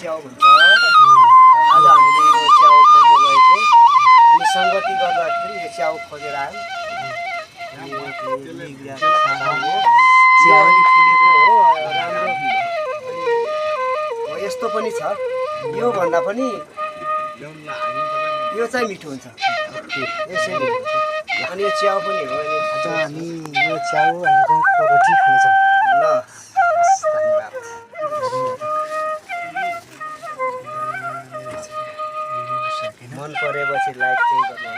च्याउ भन्छ। आज हामीले यो च्याउ खोज्न गएको अनि सङ्गति गर्दाखेरि यो च्याउ खोजेर आयो। च्याउ अलि फुलेको हो राम्रो। अनि यस्तो पनि छ, यो भन्दा पनि यो चाहिँ मिठो हुन्छ यसैले। अनि यो च्याउ पनि हो। आज हामी यो च्याउ अनि गहुँको रोटी खानेछौँ। ल धन्यवाद। मन परेपछि लाइक चाहिँ गर्नु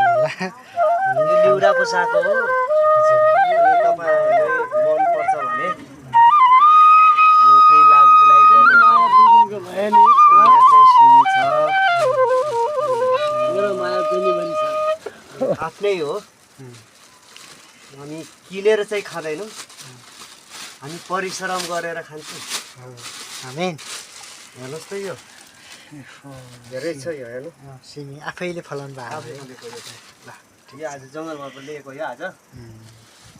होला। अनि यो लिउराको साग हो। अनि तपाईँहरूलाई मन पर्छ भने अनि केही लाइक गर्नु होला। यहाँ चाहिँ सिमी छ, आफ्नै हो। हामी किनेर चाहिँ खाँदैनौँ, हामी परिश्रम गरेर खान्छौँ। आमेन। हेर्नुहोस् त यो धेरै छ यो हेर्नु। सिमी आफैले फलाउनु भएको। आफै फलेको यो चाहिँ। ल यो आज जङ्गलमा पनि लिएको यो आज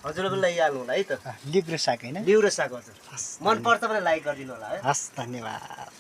हजुरले पनि लैहाल्नु होला है त। लिग्रो साग होइन? लिउरो साग हजुर। हस् मन पर्छ भने लाइक गरिदिनु होला है। हस् धन्यवाद।